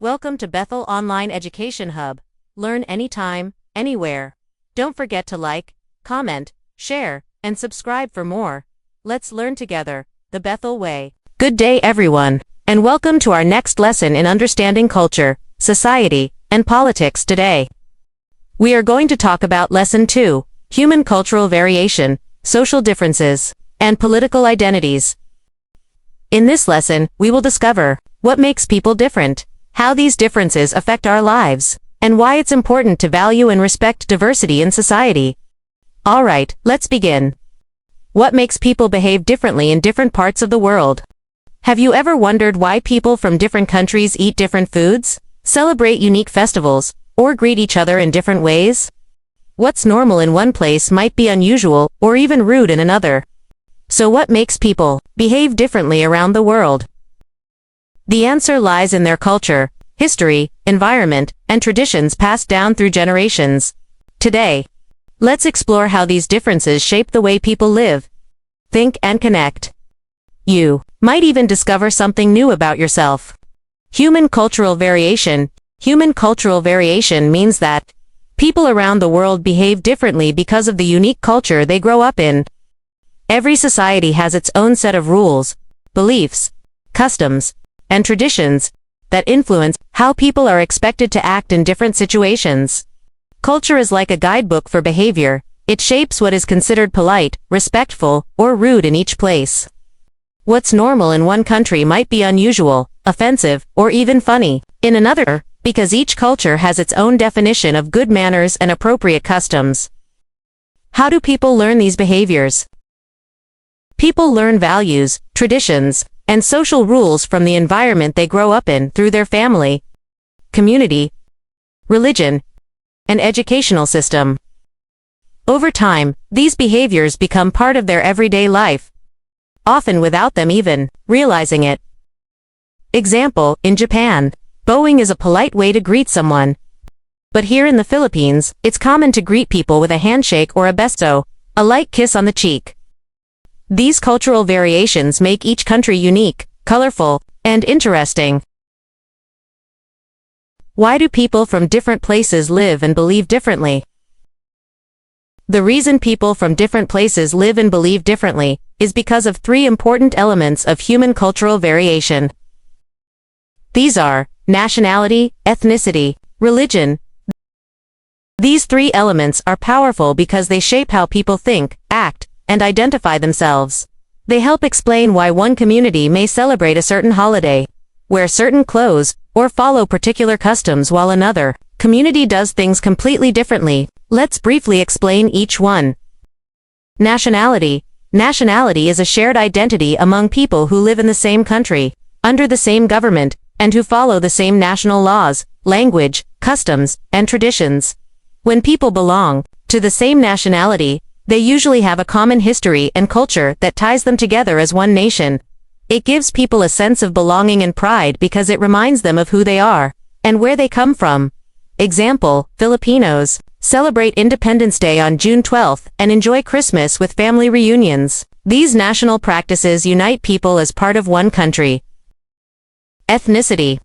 Welcome to Bethel Online Education Hub. Learn anytime, anywhere. Don't forget to like, comment, share, and subscribe for more. Let's learn together, the Bethel way. Good day, everyone, and welcome to our next lesson in understanding culture, society, and politics today. We are going to talk about Lesson 2, Human Cultural Variation, Social Differences, and Political Identities. In this lesson, we will discover what makes people different, how these differences affect our lives, and why it's important to value and respect diversity in society. Alright, let's begin. What makes people behave differently in different parts of the world? Have you ever wondered why people from different countries eat different foods, celebrate unique festivals, or greet each other in different ways? What's normal in one place might be unusual or even rude in another. So what makes people behave differently around the world? The answer lies in their culture, history, environment, and traditions passed down through generations. Today, let's explore how these differences shape the way people live, think, and connect. You might even discover something new about yourself. Human cultural variation. Human cultural variation means that people around the world behave differently because of the unique culture they grow up in. Every society has its own set of rules, beliefs, customs, and traditions that influence how people are expected to act in different situations. Culture is like a guidebook for behavior. It shapes what is considered polite, respectful, or rude in each place. What's normal in one country might be unusual, offensive, or even funny in another, because each culture has its own definition of good manners and appropriate customs. How do people learn these behaviors? People learn values, traditions, and social rules from the environment they grow up in through their family, community, religion, and educational system. Over time, these behaviors become part of their everyday life, often without them even realizing it. Example, in Japan, bowing is a polite way to greet someone. But here in the Philippines, it's common to greet people with a handshake or a beso, a light kiss on the cheek. These cultural variations make each country unique, colorful, and interesting. Why do people from different places live and believe differently? The reason people from different places live and believe differently is because of three important elements of human cultural variation. These are nationality, ethnicity, religion. These three elements are powerful because they shape how people think, act, and identify themselves. They help explain why one community may celebrate a certain holiday, wear certain clothes, or follow particular customs while another community does things completely differently. Let's briefly explain each one. Nationality. Nationality is a shared identity among people who live in the same country, under the same government, and who follow the same national laws, language, customs, and traditions. When people belong to the same nationality, they usually have a common history and culture that ties them together as one nation. It gives people a sense of belonging and pride because it reminds them of who they are and where they come from. Example, Filipinos celebrate Independence Day on June 12th and enjoy Christmas with family reunions. These national practices unite people as part of one country. Ethnicity.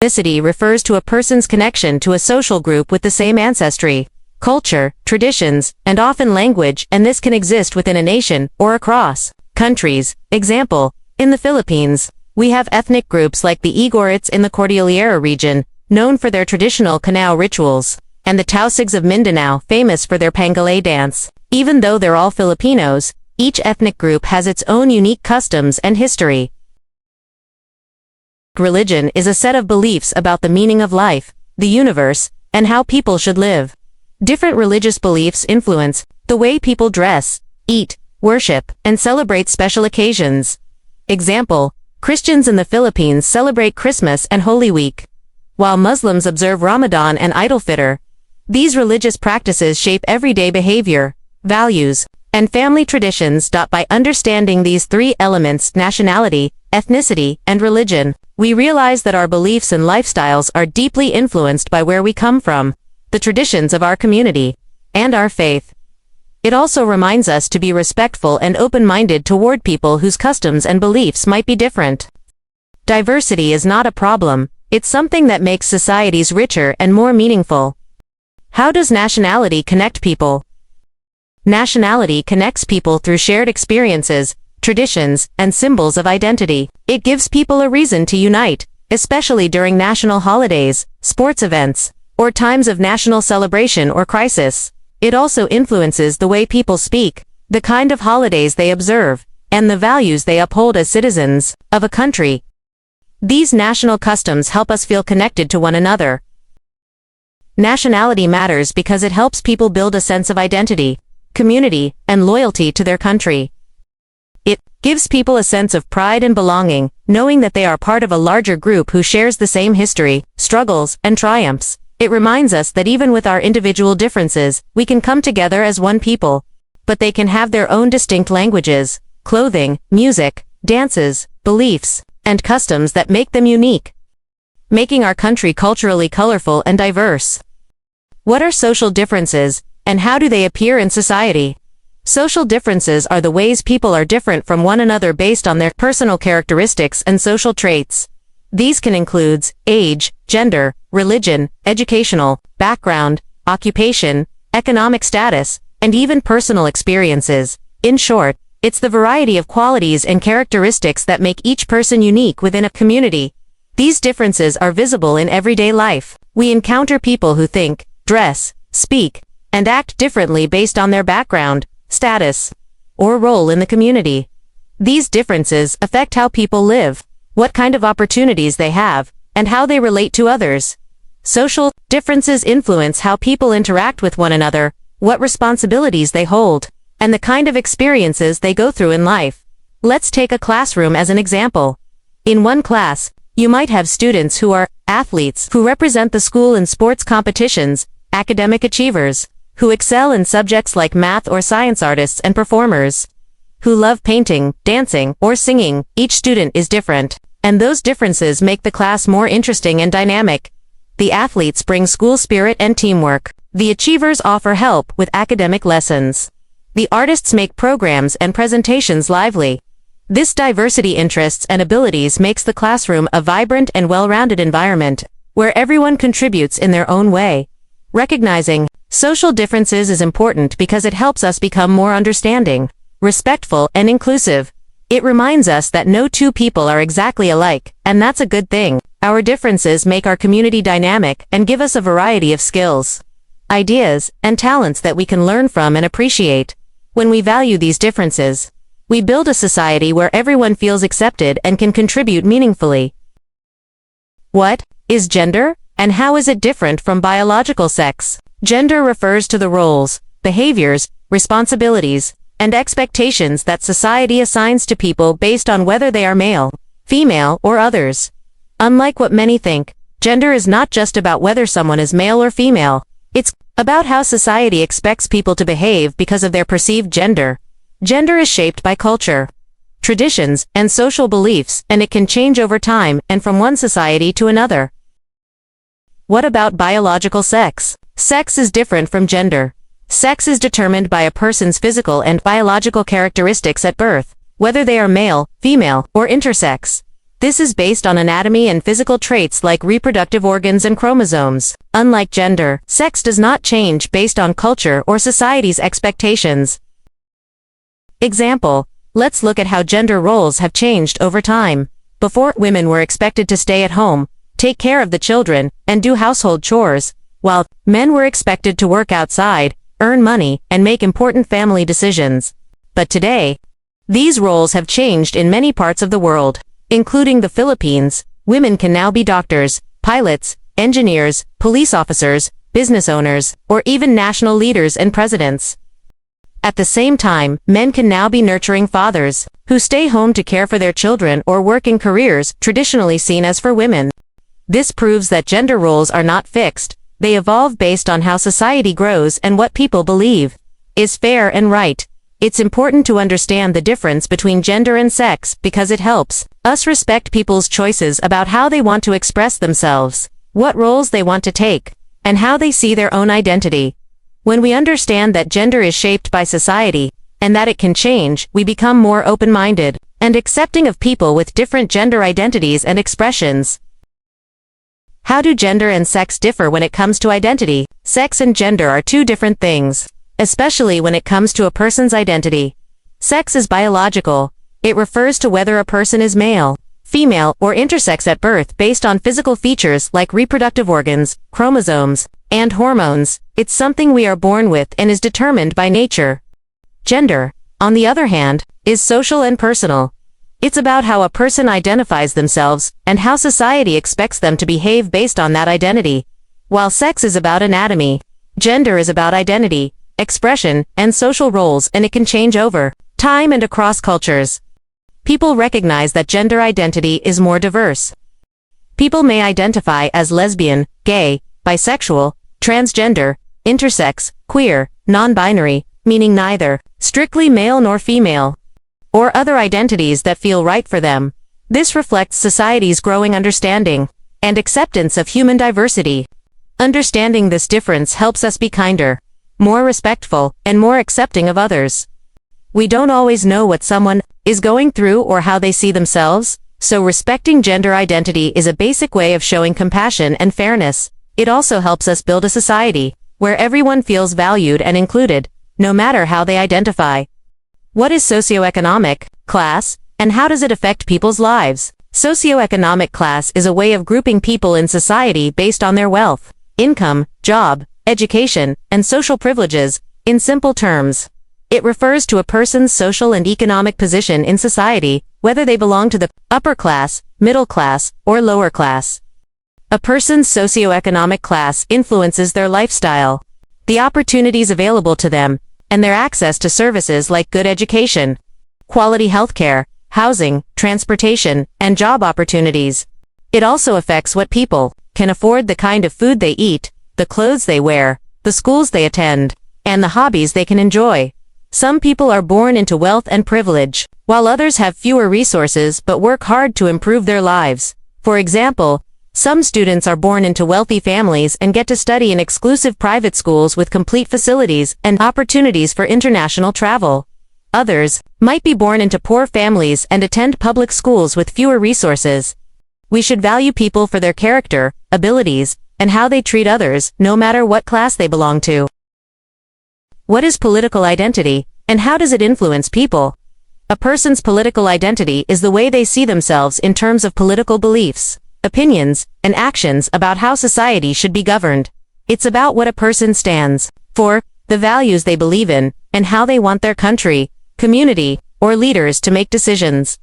Ethnicity refers to a person's connection to a social group with the same ancestry, culture, traditions, and often language, and this can exist within a nation or across countries. Example, in the Philippines, we have ethnic groups like the Igorites in the Cordillera region, known for their traditional Canao rituals, and the Tausigs of Mindanao, famous for their Pangalay dance. Even though they're all Filipinos, each ethnic group has its own unique customs and history. Religion is a set of beliefs about the meaning of life, the universe, and how people should live. Different religious beliefs influence the way people dress, eat, worship, and celebrate special occasions. Example, Christians in the Philippines celebrate Christmas and Holy Week, while Muslims observe Ramadan and Eid al-Fitr. These religious practices shape everyday behavior, values, and family traditions. By understanding these three elements, nationality, ethnicity, and religion, we realize that our beliefs and lifestyles are deeply influenced by where we come from, the traditions of our community, and our faith. It also reminds us to be respectful and open-minded toward people whose customs and beliefs might be different. Diversity is not a problem, It's something that makes societies richer and more meaningful. How does nationality connect people? Nationality connects people through shared experiences, traditions, and symbols of identity. It gives people a reason to unite, especially during national holidays, sports events, or times of national celebration or crisis. It also influences the way people speak, the kind of holidays they observe, and the values they uphold as citizens of a country. These national customs help us feel connected to one another. Nationality matters because it helps people build a sense of identity, community, and loyalty to their country. It gives people a sense of pride and belonging, knowing that they are part of a larger group who shares the same history, struggles, and triumphs. It reminds us that even with our individual differences, we can come together as one people. But they can have their own distinct languages, clothing, music, dances, beliefs, and customs that make them unique, making our country culturally colorful and diverse. What are social differences, and how do they appear in society? Social differences are the ways people are different from one another based on their personal characteristics and social traits. These can include age, gender, religion, educational background, occupation, economic status, and even personal experiences. In short, it's the variety of qualities and characteristics that make each person unique within a community. These differences are visible in everyday life. We encounter people who think, dress, speak, and act differently based on their background, status, or role in the community. These differences affect how people live, what kind of opportunities they have, and how they relate to others. Social differences influence how people interact with one another, what responsibilities they hold, and the kind of experiences they go through in life. Let's take a classroom as an example. In one class, you might have students who are athletes who represent the school in sports competitions, academic achievers who excel in subjects like math or science, artists and performers who love painting, dancing, or singing. Each student is different, and those differences make the class more interesting and dynamic. The athletes bring school spirit and teamwork. The achievers offer help with academic lessons. The artists make programs and presentations lively. This diversity interests and abilities makes the classroom a vibrant and well-rounded environment, where everyone contributes in their own way. Recognizing social differences is important because it helps us become more understanding, respectful, and inclusive. It reminds us that no two people are exactly alike, and that's a good thing. Our differences make our community dynamic and give us a variety of skills, ideas, and talents that we can learn from and appreciate. When we value these differences, we build a society where everyone feels accepted and can contribute meaningfully. What is gender, and how is it different from biological sex? Gender refers to the roles, behaviors, responsibilities, and expectations that society assigns to people based on whether they are male, female, or others. Unlike what many think, gender is not just about whether someone is male or female. It's about how society expects people to behave because of their perceived gender. Gender is shaped by culture, traditions, and social beliefs, and it can change over time and from one society to another. What about biological sex? Sex is different from gender. Sex is determined by a person's physical and biological characteristics at birth, whether they are male, female, or intersex. This is based on anatomy and physical traits like reproductive organs and chromosomes. Unlike gender, sex does not change based on culture or society's expectations. Example: let's look at how gender roles have changed over time. Before, women were expected to stay at home, take care of the children, and do household chores, while men were expected to work outside, earn money, and make important family decisions. But today, these roles have changed in many parts of the world, including the Philippines. Women can now be doctors, pilots, engineers, police officers, business owners, or even national leaders and presidents. At the same time, men can now be nurturing fathers, who stay home to care for their children or work in careers traditionally seen as for women. This proves that gender roles are not fixed. They evolve based on how society grows and what people believe is fair and right. It's important to understand the difference between gender and sex because it helps us respect people's choices about how they want to express themselves, what roles they want to take, and how they see their own identity. When we understand that gender is shaped by society, and that it can change, we become more open-minded and accepting of people with different gender identities and expressions. How do gender and sex differ when it comes to identity? Sex and gender are two different things, especially when it comes to a person's identity. Sex is biological. It refers to whether a person is male, female, or intersex at birth based on physical features like reproductive organs, chromosomes, and hormones. It's something we are born with and is determined by nature. Gender, on the other hand, is social and personal. It's about how a person identifies themselves and how society expects them to behave based on that identity. While sex is about anatomy, gender is about identity, expression, and social roles, and it can change over time and across cultures. People recognize that gender identity is more diverse. People may identify as lesbian, gay, bisexual, transgender, intersex, queer, non-binary, meaning neither strictly male nor female, or other identities that feel right for them. This reflects society's growing understanding and acceptance of human diversity. Understanding this difference helps us be kinder, more respectful, and more accepting of others. We don't always know what someone is going through or how they see themselves, so respecting gender identity is a basic way of showing compassion and fairness. It also helps us build a society where everyone feels valued and included, no matter how they identify. What is socioeconomic class, and how does it affect people's lives? Socioeconomic class is a way of grouping people in society based on their wealth, income, job, education, and social privileges. In simple terms, it refers to a person's social and economic position in society, whether they belong to the upper class, middle class, or lower class. A person's socioeconomic class influences their lifestyle, the opportunities available to them, and their access to services like good education, quality healthcare, housing, transportation, and job opportunities. It also affects what people can afford, the kind of food they eat, the clothes they wear, the schools they attend, and the hobbies they can enjoy. Some people are born into wealth and privilege, while others have fewer resources but work hard to improve their lives. For example, some students are born into wealthy families and get to study in exclusive private schools with complete facilities and opportunities for international travel. Others might be born into poor families and attend public schools with fewer resources. We should value people for their character, abilities, and how they treat others, no matter what class they belong to. What is political identity, and how does it influence people? A person's political identity is the way they see themselves in terms of political beliefs, opinions, and actions about how society should be governed. It's about what a person stands for, the values they believe in, and how they want their country, community, or leaders to make decisions.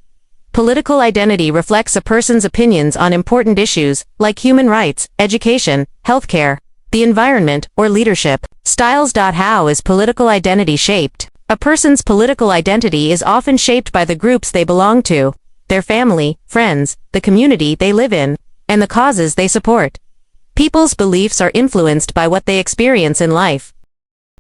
Political identity reflects a person's opinions on important issues, like human rights, education, healthcare, the environment, or leadership. Styles. How is political identity shaped? A person's political identity is often shaped by the groups they belong to, their family, friends, the community they live in, and the causes they support. People's beliefs are influenced by what they experience in life,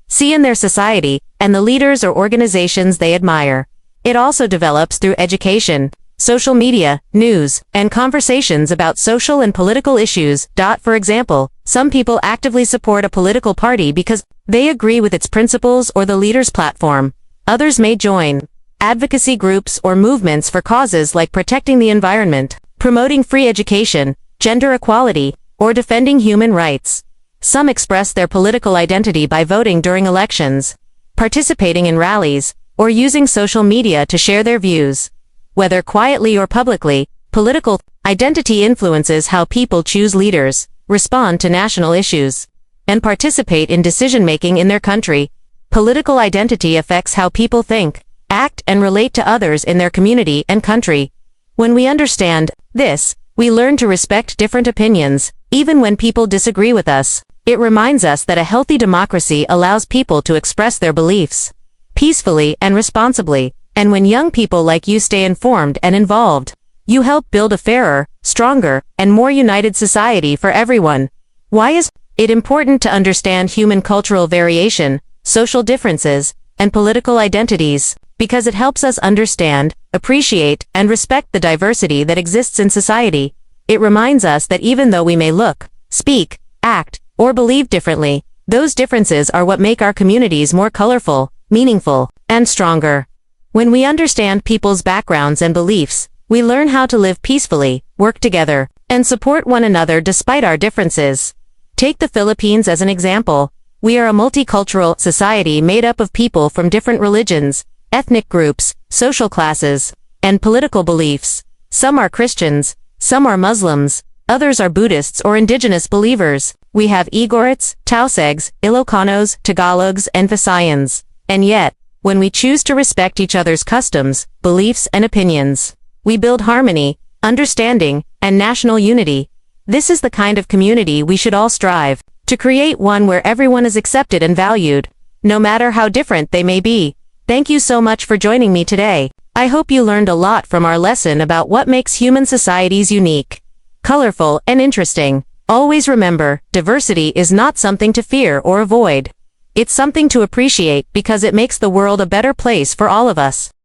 see in their society, and the leaders or organizations they admire. It also develops through education, social media, news, and conversations about social and political issues. For example, some people actively support a political party because they agree with its principles or the leader's platform. Others may join advocacy groups or movements for causes like protecting the environment, promoting free education, gender equality, or defending human rights. Some express their political identity by voting during elections, participating in rallies, or using social media to share their views. Whether quietly or publicly, political identity influences how people choose leaders, respond to national issues, and participate in decision-making in their country. Political identity affects how people think, act, and relate to others in their community and country. When we understand this, we learn to respect different opinions, even when people disagree with us. It reminds us that a healthy democracy allows people to express their beliefs peacefully and responsibly. And when young people like you stay informed and involved, you help build a fairer, stronger, and more united society for everyone. Why is it important to understand human cultural variation, social differences, and political identities? Because it helps us understand, appreciate, and respect the diversity that exists in society. It reminds us that even though we may look, speak, act, or believe differently, those differences are what make our communities more colorful, meaningful, and stronger. When we understand people's backgrounds and beliefs, we learn how to live peacefully, work together, and support one another despite our differences. Take the Philippines as an example. We are a multicultural society made up of people from different religions, ethnic groups, social classes, and political beliefs. Some are Christians, some are Muslims, others are Buddhists or indigenous believers. We have Igorots, Tausegs, Ilocanos, Tagalogs, and Visayans. And yet, when we choose to respect each other's customs, beliefs, and opinions, we build harmony, understanding, and national unity. This is the kind of community we should all strive to create, one where everyone is accepted and valued, no matter how different they may be. Thank you so much for joining me today. I hope you learned a lot from our lesson about what makes human societies unique, colorful, and interesting. Always remember, diversity is not something to fear or avoid. It's something to appreciate because it makes the world a better place for all of us.